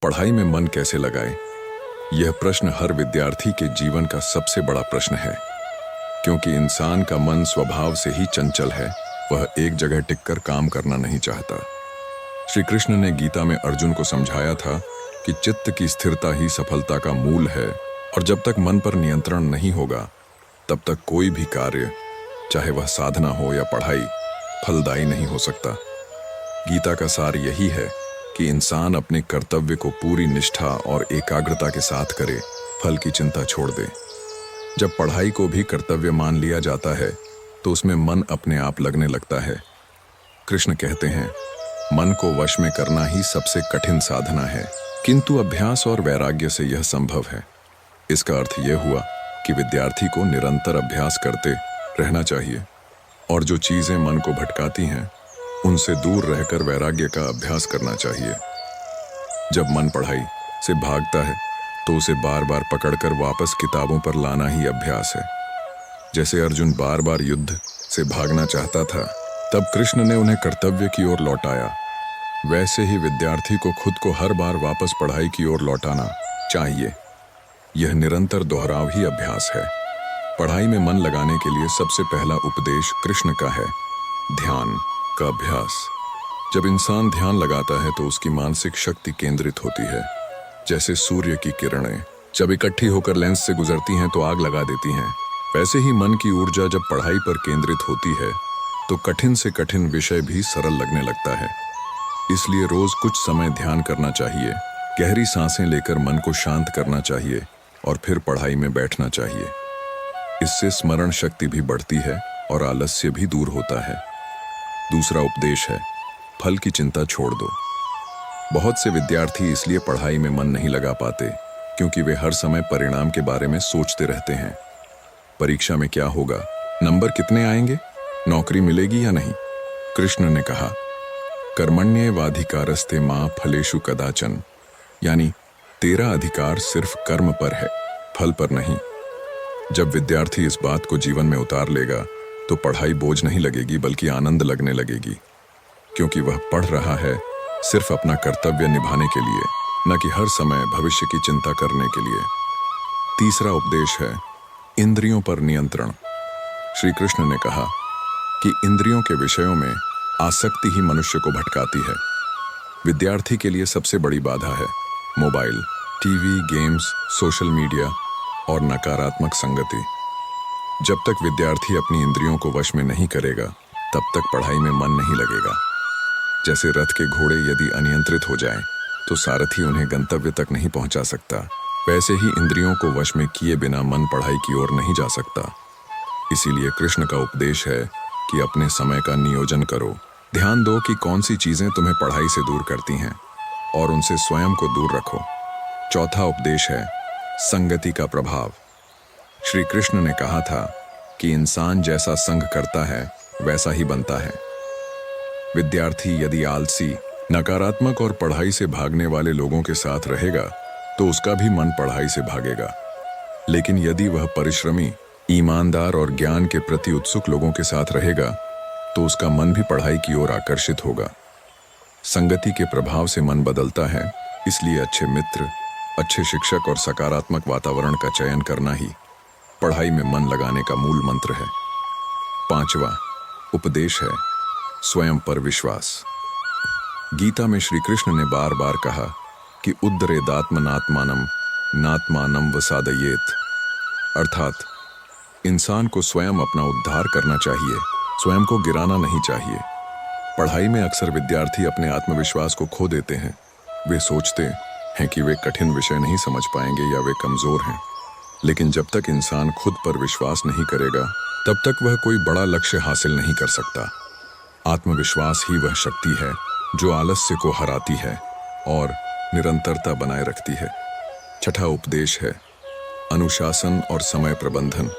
पढ़ाई में मन कैसे लगाएं? यह प्रश्न हर विद्यार्थी के जीवन का सबसे बड़ा प्रश्न है, क्योंकि इंसान का मन स्वभाव से ही चंचल है। वह एक जगह टिककर काम करना नहीं चाहता। श्री कृष्ण ने गीता में अर्जुन को समझाया था कि चित्त की स्थिरता ही सफलता का मूल है, और जब तक मन पर नियंत्रण नहीं होगा तब तक कोई भी कार्य, चाहे वह साधना हो या पढ़ाई, फलदायी नहीं हो सकता। गीता का सार यही है कि इंसान अपने कर्तव्य को पूरी निष्ठा और एकाग्रता के साथ करे, फल की चिंता छोड़ दे। जब पढ़ाई को भी कर्तव्य मान लिया जाता है तो उसमें मन अपने आप लगने लगता है। कृष्ण कहते हैं, मन को वश में करना ही सबसे कठिन साधना है, किंतु अभ्यास और वैराग्य से यह संभव है। इसका अर्थ यह हुआ कि विद्यार्थी को निरंतर अभ्यास करते रहना चाहिए, और जो चीजें मन को भटकाती हैं उनसे दूर रहकर वैराग्य का अभ्यास करना चाहिए। जब मन पढ़ाई से भागता है तो उसे बार बार पकड़कर वापस किताबों पर लाना ही अभ्यास है। जैसे अर्जुन बार बार युद्ध से भागना चाहता था, तब कृष्ण ने उन्हें कर्तव्य की ओर लौटाया। वैसे ही विद्यार्थी को खुद को हर बार वापस पढ़ाई की ओर लौटाना चाहिए। यह निरंतर दोहराव ही अभ्यास है। पढ़ाई में मन लगाने के लिए सबसे पहला उपदेश कृष्ण का है, ध्यान का अभ्यास। जब इंसान ध्यान लगाता है तो उसकी मानसिक शक्ति केंद्रित होती है। जैसे सूर्य की किरणें जब इकट्ठी होकर लेंस से गुजरती हैं तो आग लगा देती हैं, वैसे ही मन की ऊर्जा जब पढ़ाई पर केंद्रित होती है तो कठिन से कठिन विषय भी सरल लगने लगता है। इसलिए रोज कुछ समय ध्यान करना चाहिए, गहरी सांसें लेकर मन को शांत करना चाहिए और फिर पढ़ाई में बैठना चाहिए। इससे स्मरण शक्ति भी बढ़ती है और आलस्य भी दूर होता है। दूसरा उपदेश है, फल की चिंता छोड़ दो। बहुत से विद्यार्थी इसलिए पढ़ाई में मन नहीं लगा पाते क्योंकि वे हर समय परिणाम के बारे में सोचते रहते हैं। परीक्षा में क्या होगा, नंबर कितने आएंगे, नौकरी मिलेगी या नहीं। कृष्ण ने कहा, कर्मण्येवाधिकारस्ते मां फलेषु कदाचन, यानी तेरा अधिकार सिर्फ कर्म पर है, फल पर नहीं। जब विद्यार्थी इस बात को जीवन में उतार लेगा तो पढ़ाई बोझ नहीं लगेगी बल्कि आनंद लगने लगेगी, क्योंकि वह पढ़ रहा है सिर्फ अपना कर्तव्य निभाने के लिए, न कि हर समय भविष्य की चिंता करने के लिए। तीसरा उपदेश है, इंद्रियों पर नियंत्रण। श्री कृष्ण ने कहा कि इंद्रियों के विषयों में आसक्ति ही मनुष्य को भटकाती है। विद्यार्थी के लिए सबसे बड़ी बाधा है mobile, TV, games, social media और नकारात्मक संगति। जब तक विद्यार्थी अपनी इंद्रियों को वश में नहीं करेगा तब तक पढ़ाई में मन नहीं लगेगा। जैसे रथ के घोड़े यदि अनियंत्रित हो जाएं, तो सारथी उन्हें गंतव्य तक नहीं पहुंचा सकता। वैसे ही इंद्रियों को वश में किए बिना मन पढ़ाई की ओर नहीं जा सकता। इसीलिए कृष्ण का उपदेश है कि अपने समय का नियोजन करो। ध्यान दो कि कौन सी चीजें तुम्हें पढ़ाई से दूर करती हैं और उनसे स्वयं को दूर रखो। चौथा उपदेश है, संगति का प्रभाव। श्री कृष्ण ने कहा था कि इंसान जैसा संग करता है वैसा ही बनता है। विद्यार्थी यदि आलसी, नकारात्मक और पढ़ाई से भागने वाले लोगों के साथ रहेगा तो उसका भी मन पढ़ाई से भागेगा। लेकिन यदि वह परिश्रमी, ईमानदार और ज्ञान के प्रति उत्सुक लोगों के साथ रहेगा तो उसका मन भी पढ़ाई की ओर आकर्षित होगा। संगति के प्रभाव से मन बदलता है, इसलिए अच्छे मित्र, अच्छे शिक्षक और सकारात्मक वातावरण का चयन करना ही पढ़ाई में मन लगाने का मूल मंत्र है। पांचवा उपदेश है, स्वयं पर विश्वास। गीता में श्री कृष्ण ने बार बार कहा कि उद्धरेदात्मनात्मानम नात्मानम वसादयेत, अर्थात इंसान को स्वयं अपना उद्धार करना चाहिए, स्वयं को गिराना नहीं चाहिए। पढ़ाई में अक्सर विद्यार्थी अपने आत्मविश्वास को खो देते हैं। वे सोचते हैं कि वे कठिन विषय नहीं समझ पाएंगे या वे कमजोर हैं। लेकिन जब तक इंसान खुद पर विश्वास नहीं करेगा तब तक वह कोई बड़ा लक्ष्य हासिल नहीं कर सकता। आत्मविश्वास ही वह शक्ति है जो आलस्य को हराती है और निरंतरता बनाए रखती है। छठा उपदेश है, अनुशासन और समय प्रबंधन।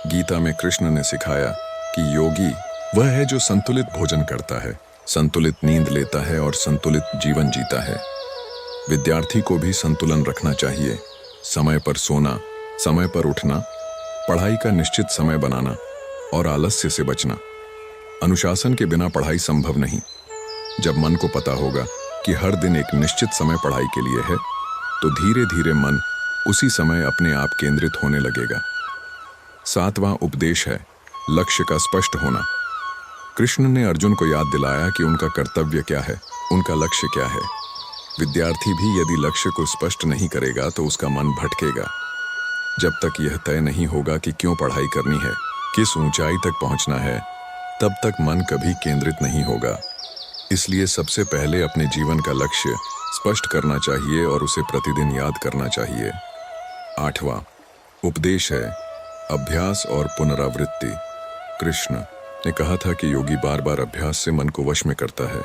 गीता में कृष्ण ने सिखाया कि योगी वह है जो संतुलित भोजन करता है, संतुलित नींद लेता है और संतुलित जीवन जीता है। विद्यार्थी को भी संतुलन रखना चाहिए। समय पर सोना, समय पर उठना, पढ़ाई का निश्चित समय बनाना और आलस्य से बचना। अनुशासन के बिना पढ़ाई संभव नहीं। जब मन को पता होगा कि हर दिन एक निश्चित समय पढ़ाई के लिए है, तो धीरे धीरे मन उसी समय अपने आप केंद्रित होने लगेगा। 7वां उपदेश है लक्ष्य का स्पष्ट होना। कृष्ण ने अर्जुन को याद दिलाया कि उनका कर्तव्य क्या है, उनका लक्ष्य क्या है। विद्यार्थी भी यदि लक्ष्य को स्पष्ट नहीं करेगा तो उसका मन भटकेगा। जब तक यह तय नहीं होगा कि क्यों पढ़ाई करनी है, किस ऊंचाई तक पहुंचना है, तब तक मन कभी केंद्रित नहीं होगा। इसलिए सबसे पहले अपने जीवन का लक्ष्य स्पष्ट करना चाहिए और उसे प्रतिदिन याद करना चाहिए। 8वां उपदेश है अभ्यास और पुनरावृत्ति। कृष्ण ने कहा था कि योगी बार बार अभ्यास से मन को वश में करता है।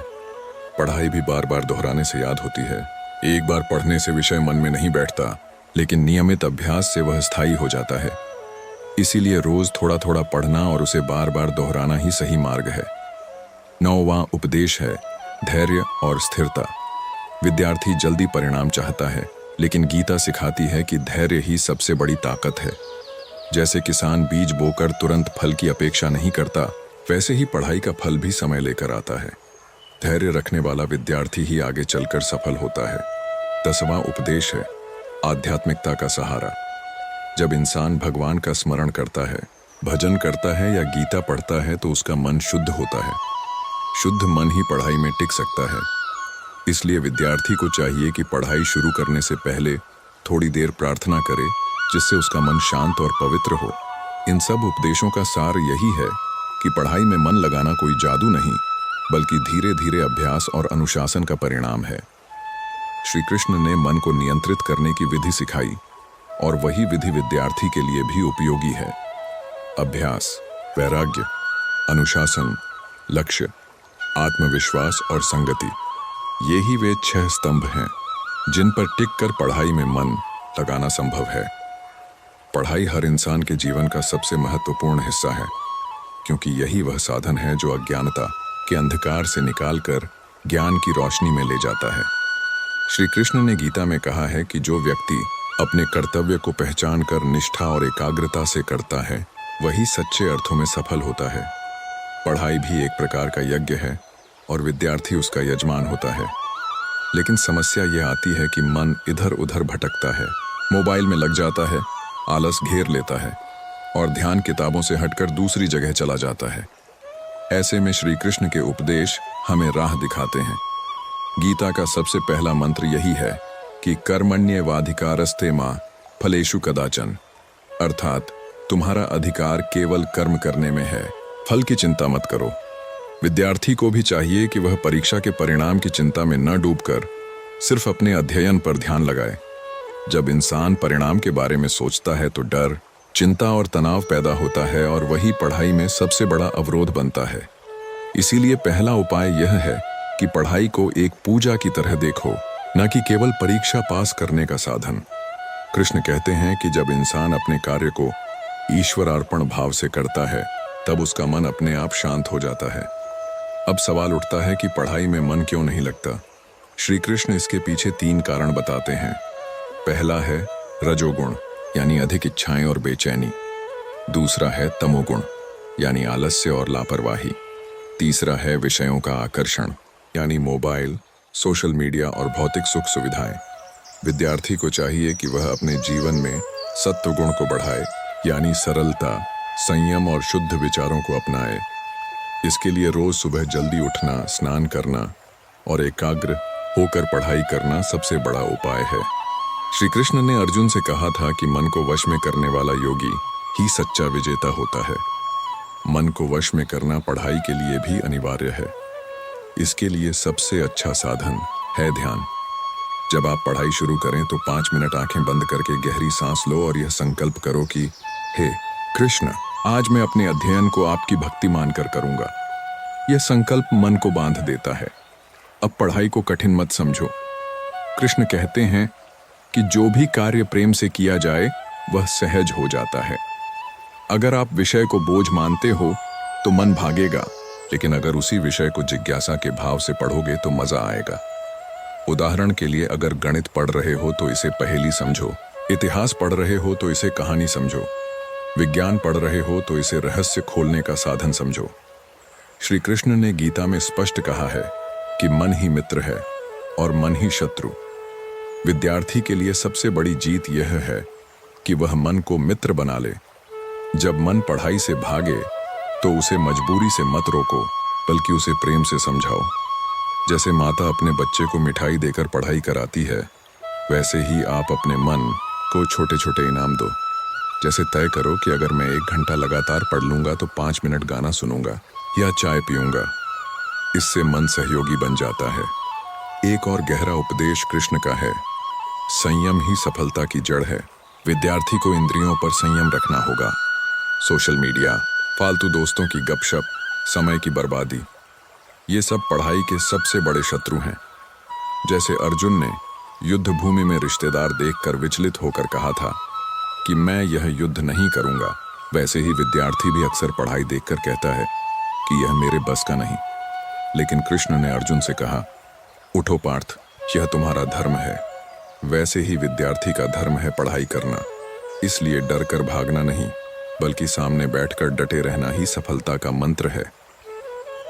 पढ़ाई भी बार बार दोहराने से याद होती है। एक बार पढ़ने से विषय मन में नहीं बैठता, लेकिन नियमित अभ्यास से वह स्थायी हो जाता है। इसीलिए रोज थोड़ा थोड़ा पढ़ना और उसे बार बार दोहराना ही सही मार्ग है। 9वां उपदेश है धैर्य और स्थिरता। विद्यार्थी जल्दी परिणाम चाहता है, लेकिन गीता सिखाती है कि धैर्य ही सबसे बड़ी ताकत है। जैसे किसान बीज बोकर तुरंत फल की अपेक्षा नहीं करता, वैसे ही पढ़ाई का फल भी समय लेकर आता है। धैर्य रखने वाला विद्यार्थी ही आगे चलकर सफल होता है। 10वां उपदेश है आध्यात्मिकता का सहारा। जब इंसान भगवान का स्मरण करता है, भजन करता है या गीता पढ़ता है तो उसका मन शुद्ध होता है। शुद्ध मन ही पढ़ाई में टिक सकता है। इसलिए विद्यार्थी को चाहिए कि पढ़ाई शुरू करने से पहले थोड़ी देर प्रार्थना करे, जिससे उसका मन शांत और पवित्र हो। इन सब उपदेशों का सार यही है कि पढ़ाई में मन लगाना कोई जादू नहीं, बल्कि धीरे धीरे अभ्यास और अनुशासन का परिणाम है। श्री कृष्ण ने मन को नियंत्रित करने की विधि सिखाई और वही विधि विद्यार्थी के लिए भी उपयोगी है। अभ्यास, वैराग्य, अनुशासन, लक्ष्य, आत्मविश्वास और संगति, ये ही वे 6 स्तंभ हैं जिन पर टिककर पढ़ाई में मन लगाना संभव है। पढ़ाई हर इंसान के जीवन का सबसे महत्वपूर्ण हिस्सा है, क्योंकि यही वह साधन है जो अज्ञानता के अंधकार से निकालकर ज्ञान की रोशनी में ले जाता है। श्री कृष्ण ने गीता में कहा है कि जो व्यक्ति अपने कर्तव्य को पहचान कर निष्ठा और एकाग्रता से करता है, वही सच्चे अर्थों में सफल होता है। पढ़ाई भी एक प्रकार का यज्ञ है और विद्यार्थी उसका यजमान होता है। लेकिन समस्या यह आती है कि मन इधर उधर भटकता है, मोबाइल में लग जाता है, आलस घेर लेता है और ध्यान किताबों से हटकर दूसरी जगह चला जाता है। ऐसे में श्री कृष्ण के उपदेश हमें राह दिखाते हैं। गीता का सबसे पहला मंत्र यही है कि कर्मण्येवाधिकारस्ते मा फलेषु कदाचन, अर्थात तुम्हारा अधिकार केवल कर्म करने में है, फल की चिंता मत करो। विद्यार्थी को भी चाहिए कि वह परीक्षा के परिणाम की चिंता में न डूबकर सिर्फ अपने अध्ययन पर ध्यान लगाए। जब इंसान परिणाम के बारे में सोचता है तो डर, चिंता और तनाव पैदा होता है और वही पढ़ाई में सबसे बड़ा अवरोध बनता है। इसीलिए पहला उपाय यह है कि पढ़ाई को एक पूजा की तरह देखो, न कि केवल परीक्षा पास करने का साधन। कृष्ण कहते हैं कि जब इंसान अपने कार्य को ईश्वर अर्पण भाव से करता है, तब उसका मन अपने आप शांत हो जाता है। अब सवाल उठता है कि पढ़ाई में मन क्यों नहीं लगता? श्री कृष्ण इसके पीछे 3 कारण बताते हैं। पहला है रजोगुण, यानी अधिक इच्छाएं और बेचैनी। दूसरा है तमोगुण, यानी आलस्य और लापरवाही। तीसरा है विषयों का आकर्षण, यानी मोबाइल, सोशल मीडिया और भौतिक सुख सुविधाएं। विद्यार्थी को चाहिए कि वह अपने जीवन में सत्व गुण को बढ़ाए, यानी सरलता, संयम और शुद्ध विचारों को अपनाए। इसके लिए रोज सुबह जल्दी उठना, स्नान करना और एकाग्र होकर पढ़ाई करना सबसे बड़ा उपाय है। श्री कृष्ण ने अर्जुन से कहा था कि मन को वश में करने वाला योगी ही सच्चा विजेता होता है। मन को वश में करना पढ़ाई के लिए भी अनिवार्य है। इसके लिए सबसे अच्छा साधन है ध्यान। जब आप पढ़ाई शुरू करें तो 5 मिनट आंखें बंद करके गहरी सांस लो और यह संकल्प करो कि हे कृष्ण, आज मैं अपने अध्ययन को आपकी भक्ति मानकर करूंगा। यह संकल्प मन को बांध देता है। अब पढ़ाई को कठिन मत समझो। कृष्ण कहते हैं कि जो भी कार्य प्रेम से किया जाए वह सहज हो जाता है। अगर आप विषय को बोझ मानते हो तो मन भागेगा, लेकिन अगर उसी विषय को जिज्ञासा के भाव से पढ़ोगे तो मजा आएगा। उदाहरण के लिए, अगर गणित पढ़ रहे हो तो इसे पहेली समझो, इतिहास पढ़ रहे हो तो इसे कहानी समझो, विज्ञान पढ़ रहे हो तो इसे रहस्य खोलने का साधन समझो। श्री कृष्ण ने गीता में स्पष्ट कहा है कि मन ही मित्र है और मन ही शत्रु। विद्यार्थी के लिए सबसे बड़ी जीत यह है कि वह मन को मित्र बना ले। जब मन पढ़ाई से भागे तो उसे मजबूरी से मत रोको, बल्कि उसे प्रेम से समझाओ। जैसे माता अपने बच्चे को मिठाई देकर पढ़ाई कराती है, वैसे ही आप अपने मन को छोटे छोटे इनाम दो। जैसे तय करो कि अगर मैं 1 घंटा लगातार पढ़ लूंगा तो 5 मिनट गाना सुनूंगा या चाय पीऊंगा। इससे मन सहयोगी बन जाता है। एक और गहरा उपदेश कृष्ण का है, संयम ही सफलता की जड़ है। विद्यार्थी को इंद्रियों पर संयम रखना होगा। सोशल मीडिया, फालतू दोस्तों की गपशप, समय की बर्बादी, ये सब पढ़ाई के सबसे बड़े शत्रु हैं। जैसे अर्जुन ने युद्ध भूमि में रिश्तेदार देखकर विचलित होकर कहा था कि मैं यह युद्ध नहीं करूंगा, वैसे ही विद्यार्थी भी अक्सर पढ़ाई देखकर कहता है कि यह मेरे बस का नहीं। लेकिन कृष्ण ने अर्जुन से कहा, उठो पार्थ, यह तुम्हारा धर्म है। वैसे ही विद्यार्थी का धर्म है पढ़ाई करना। इसलिए डर कर भागना नहीं, बल्कि सामने बैठकर डटे रहना ही सफलता का मंत्र है।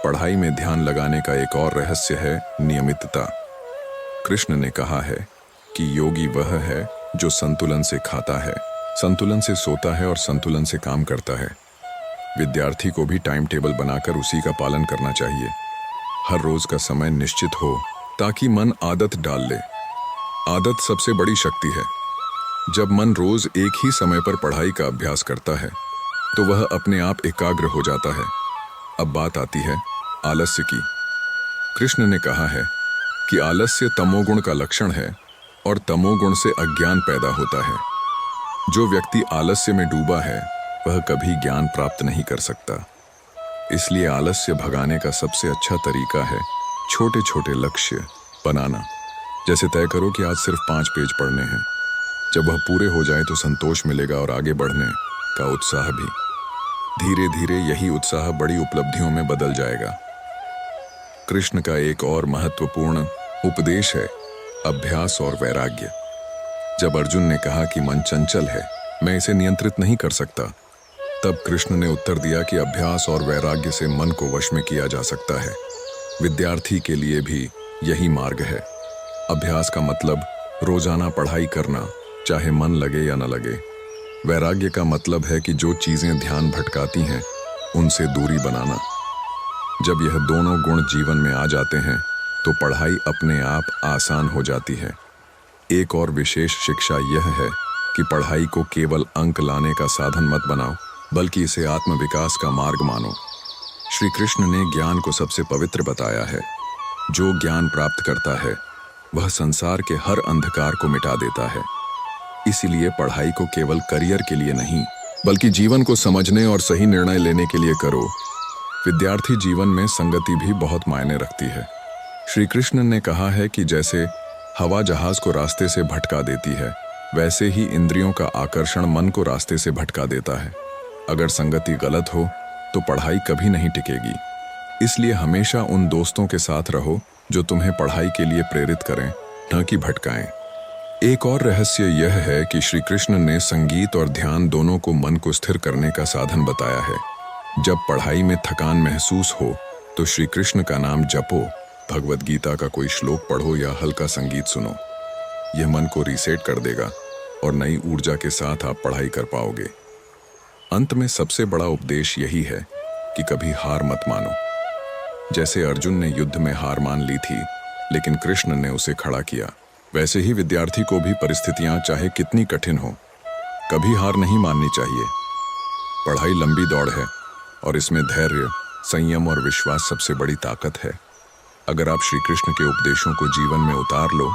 पढ़ाई में ध्यान लगाने का एक और रहस्य है नियमितता। कृष्ण ने कहा है कि योगी वह है जो संतुलन से खाता है, संतुलन से सोता है और संतुलन से काम करता है। विद्यार्थी को भी टाइम टेबल बनाकर उसी का पालन करना चाहिए। हर रोज का समय निश्चित हो ताकि मन आदत डाल ले। आदत सबसे बड़ी शक्ति है। जब मन रोज एक ही समय पर पढ़ाई का अभ्यास करता है तो वह अपने आप एकाग्र हो जाता है। अब बात आती है आलस्य की। कृष्ण ने कहा है कि आलस्य तमोगुण का लक्षण है और तमोगुण से अज्ञान पैदा होता है। जो व्यक्ति आलस्य में डूबा है वह कभी ज्ञान प्राप्त नहीं कर सकता। इसलिए आलस्य भगाने का सबसे अच्छा तरीका है छोटे छोटे लक्ष्य बनाना। जैसे तय करो कि आज सिर्फ 5 पेज पढ़ने हैं। जब वह पूरे हो जाए तो संतोष मिलेगा और आगे बढ़ने का उत्साह भी। धीरे धीरे यही उत्साह बड़ी उपलब्धियों में बदल जाएगा। कृष्ण का एक और महत्वपूर्ण उपदेश है अभ्यास और वैराग्य। जब अर्जुन ने कहा कि मन चंचल है, मैं इसे नियंत्रित नहीं कर सकता, तब कृष्ण ने उत्तर दिया कि अभ्यास और वैराग्य से मन को वश में किया जा सकता है। विद्यार्थी के लिए भी यही मार्ग है। अभ्यास का मतलब रोजाना पढ़ाई करना, चाहे मन लगे या न लगे। वैराग्य का मतलब है कि जो चीजें ध्यान भटकाती हैं उनसे दूरी बनाना। जब यह दोनों गुण जीवन में आ जाते हैं तो पढ़ाई अपने आप आसान हो जाती है। एक और विशेष शिक्षा यह है कि पढ़ाई को केवल अंक लाने का साधन मत बनाओ, बल्कि इसे आत्मविकास का मार्ग मानो। श्री कृष्ण ने ज्ञान को सबसे पवित्र बताया है। जो ज्ञान प्राप्त करता है वह संसार के हर अंधकार को मिटा देता है। इसीलिए पढ़ाई को केवल करियर के लिए नहीं, बल्कि जीवन को समझने और सही निर्णय लेने के लिए करो। विद्यार्थी जीवन में संगति भी बहुत मायने रखती है। श्री कृष्ण ने कहा है कि जैसे हवा जहाज को रास्ते से भटका देती है, वैसे ही इंद्रियों का आकर्षण मन को रास्ते से भटका देता है। अगर संगति गलत हो तो पढ़ाई कभी नहीं टिकेगी। इसलिए हमेशा उन दोस्तों के साथ रहो जो तुम्हें पढ़ाई के लिए प्रेरित करें, न कि भटकाएं। एक और रहस्य यह है कि श्री कृष्ण ने संगीत और ध्यान दोनों को मन को स्थिर करने का साधन बताया है। जब पढ़ाई में थकान महसूस हो तो श्री कृष्ण का नाम जपो, भगवद गीता का कोई श्लोक पढ़ो या हल्का संगीत सुनो। यह मन को रीसेट कर देगा और नई ऊर्जा के साथ आप पढ़ाई कर पाओगे। अंत में सबसे बड़ा उपदेश यही है कि कभी हार मत मानो। जैसे अर्जुन ने युद्ध में हार मान ली थी, लेकिन कृष्ण ने उसे खड़ा किया, वैसे ही विद्यार्थी को भी परिस्थितियां चाहे कितनी कठिन हो, कभी हार नहीं माननी चाहिए। पढ़ाई लंबी दौड़ है और इसमें धैर्य, संयम और विश्वास सबसे बड़ी ताकत है। अगर आप श्री कृष्ण के उपदेशों को जीवन में उतार लो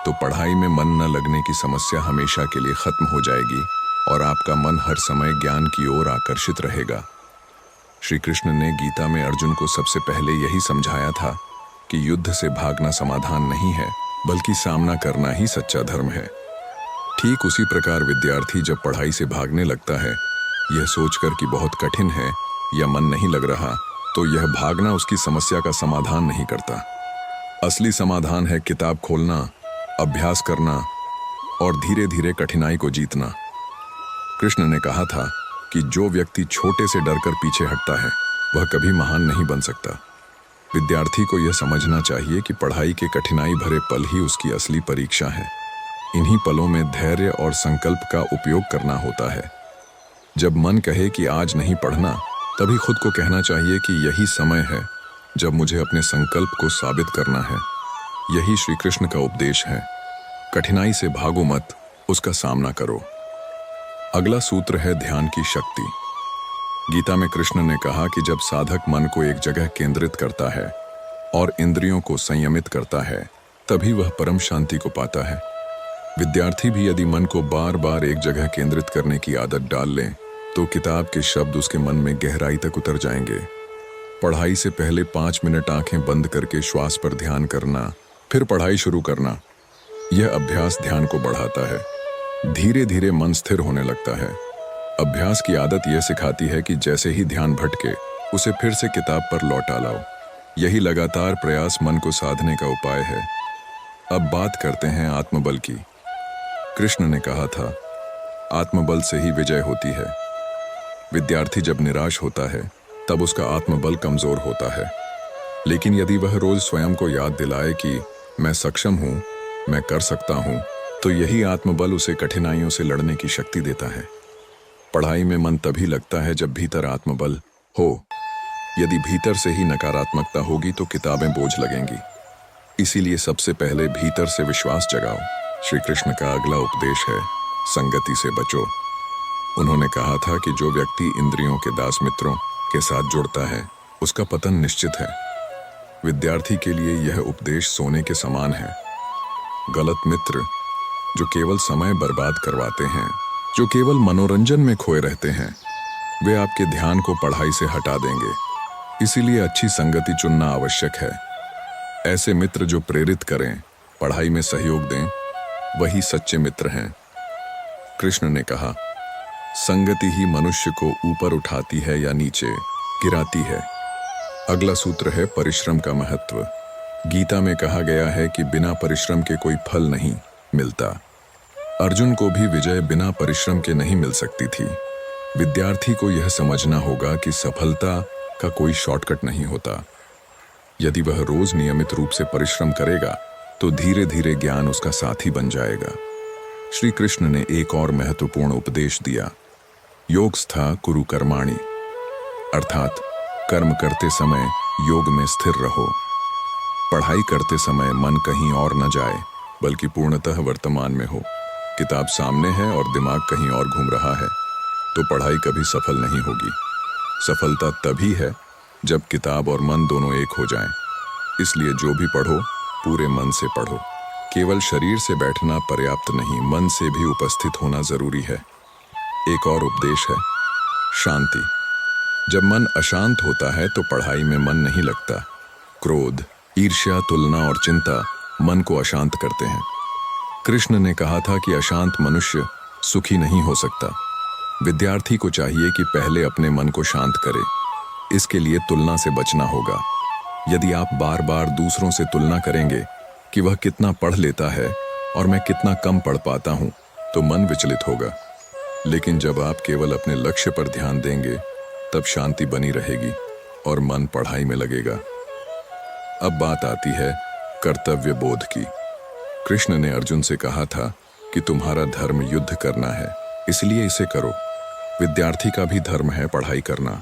तो पढ़ाई में मन न लगने की समस्या हमेशा के लिए खत्म हो जाएगी और आपका मन हर समय ज्ञान की ओर आकर्षित रहेगा। श्री कृष्ण ने गीता में अर्जुन को सबसे पहले यही समझाया था कि युद्ध से भागना समाधान नहीं है, बल्कि सामना करना ही सच्चा धर्म है। ठीक उसी प्रकार विद्यार्थी जब पढ़ाई से भागने लगता है, यह सोचकर कि बहुत कठिन है या मन नहीं लग रहा, तो यह भागना उसकी समस्या का समाधान नहीं करता। असली समाधान है किताब खोलना, अभ्यास करना और धीरे धीरे कठिनाई को जीतना। कृष्ण ने कहा था कि जो व्यक्ति छोटे से डरकर पीछे हटता है वह कभी महान नहीं बन सकता। विद्यार्थी को यह समझना चाहिए कि पढ़ाई के कठिनाई भरे पल ही उसकी असली परीक्षा है। इन्हीं पलों में धैर्य और संकल्प का उपयोग करना होता है। जब मन कहे कि आज नहीं पढ़ना, तभी खुद को कहना चाहिए कि यही समय है जब मुझे अपने संकल्प को साबित करना है। यही श्री कृष्ण का उपदेश है। कठिनाई से भागो मत, उसका सामना करो। अगला सूत्र है ध्यान की शक्ति। गीता में कृष्ण ने कहा कि जब साधक मन को एक जगह केंद्रित करता है और इंद्रियों को संयमित करता है, तभी वह परम शांति को पाता है। विद्यार्थी भी यदि मन को बार बार एक जगह केंद्रित करने की आदत डाल लें, तो किताब के शब्द उसके मन में गहराई तक उतर जाएंगे। पढ़ाई से पहले 5 मिनट आंखें बंद करके श्वास पर ध्यान करना, फिर पढ़ाई शुरू करना, यह अभ्यास ध्यान को बढ़ाता है। धीरे धीरे मन स्थिर होने लगता है। अभ्यास की आदत यह सिखाती है कि जैसे ही ध्यान भटके, उसे फिर से किताब पर लौटा लाओ। यही लगातार प्रयास मन को साधने का उपाय है। अब बात करते हैं आत्मबल की। कृष्ण ने कहा था, आत्मबल से ही विजय होती है। विद्यार्थी जब निराश होता है, तब उसका आत्मबल कमजोर होता है। लेकिन यदि वह रोज स्वयं को याद दिलाए कि मैं सक्षम हूं, मैं कर सकता हूं, तो यही आत्मबल उसे कठिनाइयों से लड़ने की शक्ति देता है। पढ़ाई में मन तभी लगता है जब भीतर आत्मबल हो। यदि भीतर से ही नकारात्मकता होगी तो किताबें बोझ लगेंगी। इसीलिए सबसे पहले भीतर से विश्वास जगाओ। श्री कृष्ण का अगला उपदेश है, संगति से बचो। उन्होंने कहा था कि जो व्यक्ति इंद्रियों के दास मित्रों के साथ जुड़ता है, उसका पतन निश्चित है। विद्यार्थी के लिए यह उपदेश सोने के समान है। गलत मित्र जो केवल समय बर्बाद करवाते हैं, जो केवल मनोरंजन में खोए रहते हैं, वे आपके ध्यान को पढ़ाई से हटा देंगे। इसीलिए अच्छी संगति चुनना आवश्यक है। ऐसे मित्र जो प्रेरित करें, पढ़ाई में सहयोग दें, वही सच्चे मित्र हैं। कृष्ण ने कहा, संगति ही मनुष्य को ऊपर उठाती है या नीचे गिराती है। अगला सूत्र है परिश्रम का महत्व। गीता में कहा गया है कि बिना परिश्रम के कोई फल नहीं मिलता। अर्जुन को भी विजय बिना परिश्रम के नहीं मिल सकती थी। विद्यार्थी को यह समझना होगा कि सफलता का कोई शॉर्टकट नहीं होता। यदि वह रोज नियमित रूप से परिश्रम करेगा, तो धीरे धीरे ज्ञान उसका साथी बन जाएगा। श्री कृष्ण ने एक और महत्वपूर्ण उपदेश दिया, योगस्था कुरु कर्माणि, अर्थात कर्म करते समय योग में स्थिर रहो। पढ़ाई करते समय मन कहीं और न जाए, बल्कि पूर्णतः वर्तमान में हो। किताब सामने है और दिमाग कहीं और घूम रहा है, तो पढ़ाई कभी सफल नहीं होगी। सफलता तभी है जब किताब और मन दोनों एक हो जाएं। इसलिए जो भी पढ़ो, पूरे मन से पढ़ो। केवल शरीर से बैठना पर्याप्त नहीं, मन से भी उपस्थित होना जरूरी है। एक और उपदेश है, शांति। जब मन अशांत होता है तो पढ़ाई में मन नहीं लगता। क्रोध, ईर्ष्या, तुलना और चिंता मन को अशांत करते हैं। कृष्ण ने कहा था कि अशांत मनुष्य सुखी नहीं हो सकता। विद्यार्थी को चाहिए कि पहले अपने मन को शांत करे। इसके लिए तुलना से बचना होगा। यदि आप बार बार दूसरों से तुलना करेंगे कि वह कितना पढ़ लेता है और मैं कितना कम पढ़ पाता हूं, तो मन विचलित होगा। लेकिन जब आप केवल अपने लक्ष्य पर ध्यान देंगे, तब शांति बनी रहेगी और मन पढ़ाई में लगेगा। अब बात आती है कर्तव्य बोध की। कृष्ण ने अर्जुन से कहा था कि तुम्हारा धर्म युद्ध करना है, इसलिए इसे करो। विद्यार्थी का भी धर्म है पढ़ाई करना।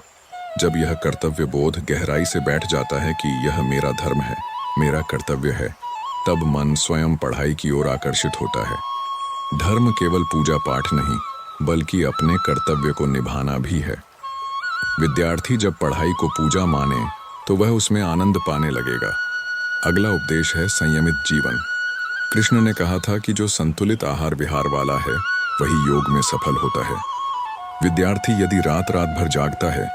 जब यह कर्तव्य बोध गहराई से बैठ जाता है कि यह मेरा धर्म है, मेरा कर्तव्य है, तब मन स्वयं पढ़ाई की ओर आकर्षित होता है। धर्म केवल पूजा पाठ नहीं, बल्कि अपने कर्तव्य को निभाना भी है। विद्यार्थी जब पढ़ाई को पूजा माने, तो वह उसमें आनंद पाने लगेगा। अगला उपदेश है संयमित जीवन। कृष्ण ने कहा था कि जो संतुलित आहार विहार वाला है, वही योग में सफल होता है। विद्यार्थी यदि रात रात भर जागता है,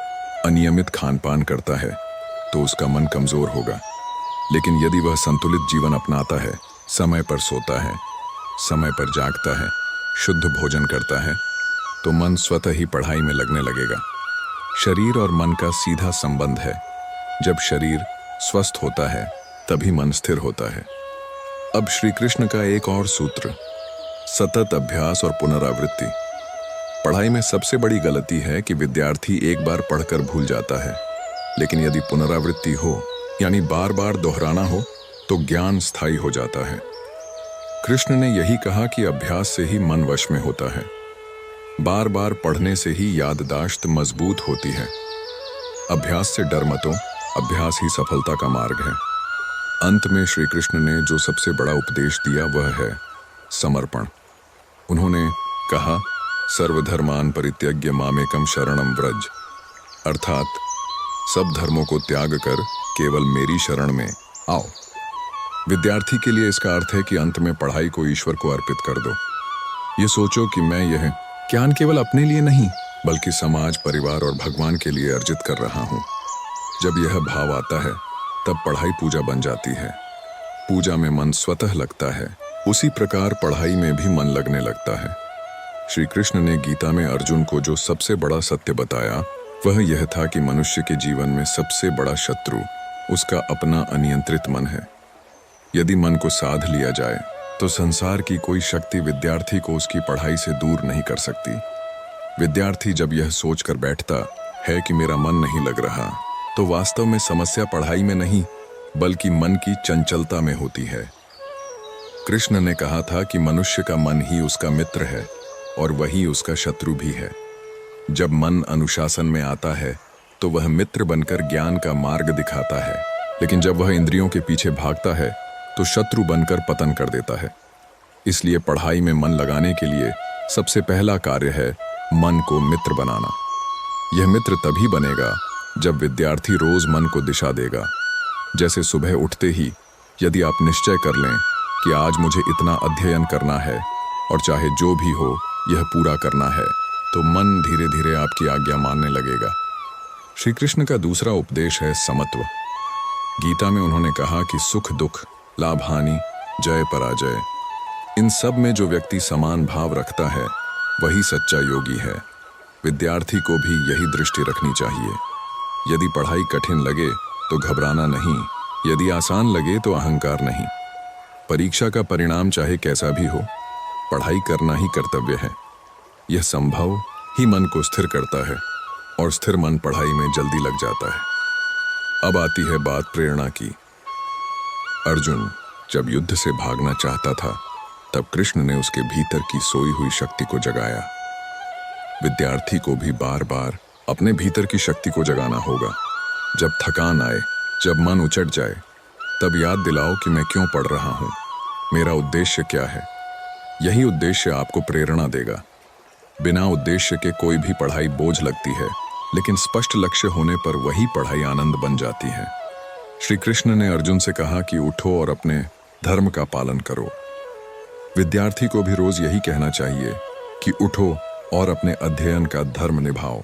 अनियमित खान पान करता है, तो उसका मन कमजोर होगा। लेकिन यदि वह संतुलित जीवन अपनाता है, समय पर सोता है, समय पर जागता है, शुद्ध भोजन करता है, तो मन स्वतः ही पढ़ाई में लगने लगेगा। शरीर और मन का सीधा संबंध है। जब शरीर स्वस्थ होता है, तभी मन स्थिर होता है। अब श्री कृष्ण का एक और सूत्र, सतत अभ्यास और पुनरावृत्ति। पढ़ाई में सबसे बड़ी गलती है कि विद्यार्थी एक बार पढ़कर भूल जाता है, लेकिन यदि पुनरावृत्ति हो यानी बार बार दोहराना हो तो ज्ञान स्थायी हो जाता है। कृष्ण ने यही कहा कि अभ्यास से ही मन वश में होता है। बार बार पढ़ने से ही याददाश्त मजबूत होती है। अभ्यास से डर मतो, अभ्यास ही सफलता का मार्ग है। अंत में श्री कृष्ण ने जो सबसे बड़ा उपदेश दिया वह है समर्पण। उन्होंने कहा, सर्वधर्मान परित्यज्य मामेकम शरणम व्रज, अर्थात सब धर्मों को त्याग कर केवल मेरी शरण में आओ। विद्यार्थी के लिए इसका अर्थ है कि अंत में पढ़ाई को ईश्वर को अर्पित कर दो। ये सोचो कि मैं यह ज्ञान केवल अपने लिए नहीं बल्कि समाज, परिवार और भगवान के लिए अर्जित कर रहा हूँ। जब यह भाव आता है तब पढ़ाई पूजा बन जाती है। पूजा में मन स्वतः लगता है, उसी प्रकार पढ़ाई में भी मन लगने लगता है। श्री कृष्ण ने गीता में अर्जुन को जो सबसे बड़ा सत्य बताया वह यह था कि मनुष्य के जीवन में सबसे बड़ा शत्रु उसका अपना अनियंत्रित मन है। यदि मन को साध लिया जाए तो संसार की कोई शक्ति विद्यार्थी को उसकी पढ़ाई से दूर नहीं कर सकती। विद्यार्थी जब यह सोचकर बैठता है कि मेरा मन नहीं लग रहा, तो वास्तव में समस्या पढ़ाई में नहीं बल्कि मन की चंचलता में होती है। कृष्ण ने कहा था कि मनुष्य का मन ही उसका मित्र है और वही उसका शत्रु भी है। जब मन अनुशासन में आता है तो वह मित्र बनकर ज्ञान का मार्ग दिखाता है, लेकिन जब वह इंद्रियों के पीछे भागता है तो शत्रु बनकर पतन कर देता है। इसलिए पढ़ाई में मन लगाने के लिए सबसे पहला कार्य है मन को मित्र बनाना। यह मित्र तभी बनेगा जब विद्यार्थी रोज मन को दिशा देगा। जैसे सुबह उठते ही यदि आप निश्चय कर लें कि आज मुझे इतना अध्ययन करना है और चाहे जो भी हो यह पूरा करना है, तो मन धीरे धीरे आपकी आज्ञा मानने लगेगा। श्री कृष्ण का दूसरा उपदेश है समत्व। गीता में उन्होंने कहा कि सुख दुख, लाभ हानि, जय पराजय, इन सब में जो व्यक्ति समान भाव रखता है वही सच्चा योगी है। विद्यार्थी को भी यही दृष्टि रखनी चाहिए। यदि पढ़ाई कठिन लगे तो घबराना नहीं, यदि आसान लगे तो अहंकार नहीं। परीक्षा का परिणाम चाहे कैसा भी हो, पढ़ाई करना ही कर्तव्य है। यह संभव ही मन को स्थिर करता है और स्थिर मन पढ़ाई में जल्दी लग जाता है। अब आती है बात प्रेरणा की। अर्जुन जब युद्ध से भागना चाहता था तब कृष्ण ने उसके भीतर की सोई हुई शक्ति को जगाया। विद्यार्थी को भी बार बार अपने भीतर की शक्ति को जगाना होगा। जब थकान आए, जब मन उचट जाए, तब याद दिलाओ कि मैं क्यों पढ़ रहा हूँ, मेरा उद्देश्य क्या है। यही उद्देश्य आपको प्रेरणा देगा। बिना उद्देश्य के कोई भी पढ़ाई बोझ लगती है, लेकिन स्पष्ट लक्ष्य होने पर वही पढ़ाई आनंद बन जाती है। श्री कृष्ण ने अर्जुन से कहा कि उठो और अपने धर्म का पालन करो। विद्यार्थी को भी रोज यही कहना चाहिए कि उठो और अपने अध्ययन का धर्म निभाओ।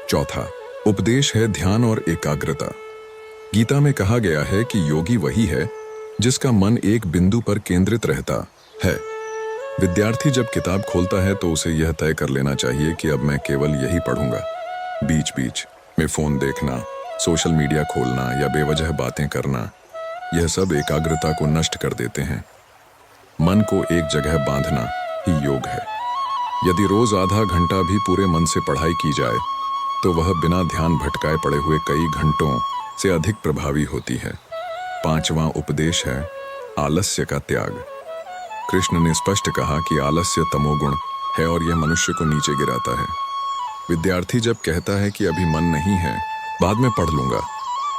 चौथा उपदेश है ध्यान और एकाग्रता। गीता में कहा गया है कि योगी वही है जिसका मन एक बिंदु पर केंद्रित रहता है। विद्यार्थी जब किताब खोलता है तो उसे यह तय कर लेना चाहिए कि अब मैं केवल यही पढ़ूंगा। बीच बीच में फोन देखना, सोशल मीडिया खोलना या बेवजह बातें करना, यह सब एकाग्रता को नष्ट कर देते हैं। मन को एक जगह बांधना ही योग है। यदि रोज आधा घंटा भी पूरे मन से पढ़ाई की जाए तो वह बिना ध्यान भटकाए पड़े हुए कई घंटों से अधिक प्रभावी होती है। पांचवां उपदेश है आलस्य का त्याग। कृष्ण ने स्पष्ट कहा कि आलस्य तमोगुण है और यह मनुष्य को नीचे गिराता है। विद्यार्थी जब कहता है कि अभी मन नहीं है, बाद में पढ़ लूंगा,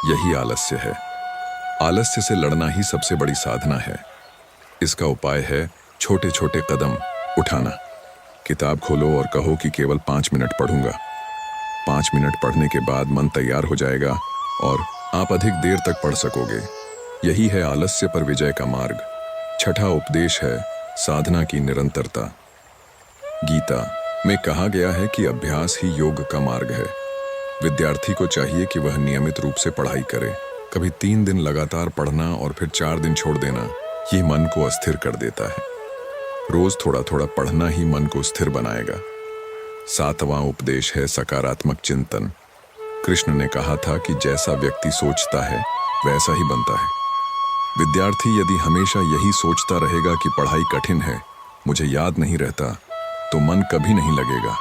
यही आलस्य है। आलस्य से लड़ना ही सबसे बड़ी साधना है। इसका उपाय है छोटे छोटे कदम उठाना। किताब खोलो और कहो कि केवल 5 मिनट पढ़ूंगा। 5 मिनट पढ़ने के बाद मन तैयार हो जाएगा और आप अधिक देर तक पढ़ सकोगे। यही है आलस्य पर विजय का मार्ग। छठा उपदेश है साधना की निरंतरता। गीता में कहा गया है कि अभ्यास ही योग का मार्ग है। विद्यार्थी को चाहिए कि वह नियमित रूप से पढ़ाई करे। कभी 3 दिन लगातार पढ़ना और फिर 4 दिन छोड़ देना, ये मन को अस्थिर कर देता है। रोज थोड़ा थोड़ा पढ़ना ही मन को स्थिर बनाएगा। 7वां उपदेश है सकारात्मक चिंतन। कृष्ण ने कहा था कि जैसा व्यक्ति सोचता है वैसा ही बनता है। विद्यार्थी यदि हमेशा यही सोचता रहेगा कि पढ़ाई कठिन है, मुझे याद नहीं रहता, तो मन कभी नहीं लगेगा।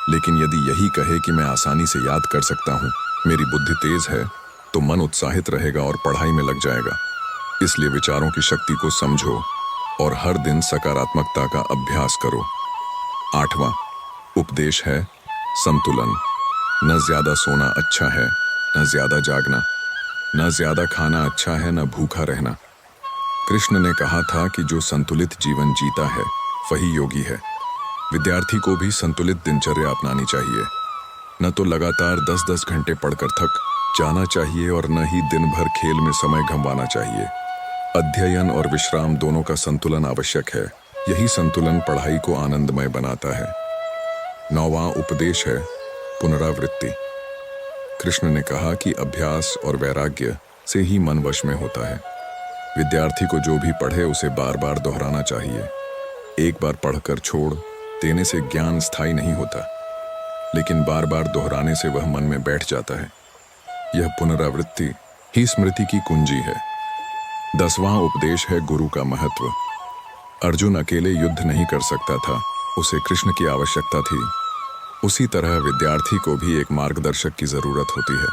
लेकिन यदि यही कहे कि मैं आसानी से याद कर सकता हूँ, मेरी बुद्धि तेज है, तो मन उत्साहित रहेगा और पढ़ाई में लग जाएगा। इसलिए विचारों की शक्ति को समझो और हर दिन सकारात्मकता का अभ्यास करो। 8वां उपदेश है संतुलन। न ज्यादा सोना अच्छा है, न ज्यादा जागना, न ज्यादा खाना अच्छा है, न भूखा रहना। कृष्ण ने कहा था कि जो संतुलित जीवन जीता है वही योगी है। विद्यार्थी को भी संतुलित दिनचर्या अपनानी चाहिए। न तो लगातार 10-10 घंटे पढ़कर थक जाना चाहिए और न ही दिन भर खेल में समय गंवाना चाहिए। अध्ययन और विश्राम दोनों का संतुलन आवश्यक है। यही संतुलन पढ़ाई को आनंदमय बनाता है। 9वां उपदेश है पुनरावृत्ति। कृष्ण ने कहा कि अभ्यास और वैराग्य से ही मन वश में होता है। विद्यार्थी को जो भी पढ़े उसे बार बार दोहराना चाहिए। एक बार पढ़कर छोड़ देने से ज्ञान स्थायी नहीं होता, लेकिन बार बार दोहराने से वह मन में बैठ जाता है। यह पुनरावृत्ति ही स्मृति की कुंजी है। 10वां उपदेश है गुरु का महत्व। अर्जुन अकेले युद्ध नहीं कर सकता था, उसे कृष्ण की आवश्यकता थी। उसी तरह विद्यार्थी को भी एक मार्गदर्शक की जरूरत होती है।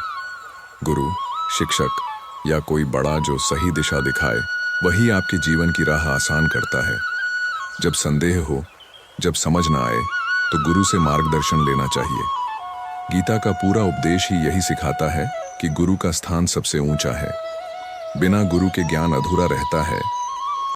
गुरु, शिक्षक या कोई बड़ा जो सही दिशा दिखाए, वही आपके जीवन की राह आसान करता है। जब संदेह हो, जब समझ ना आए, तो गुरु से मार्गदर्शन लेना चाहिए। गीता का पूरा उपदेश ही यही सिखाता है कि गुरु का स्थान सबसे ऊंचा है। बिना गुरु के ज्ञान अधूरा रहता है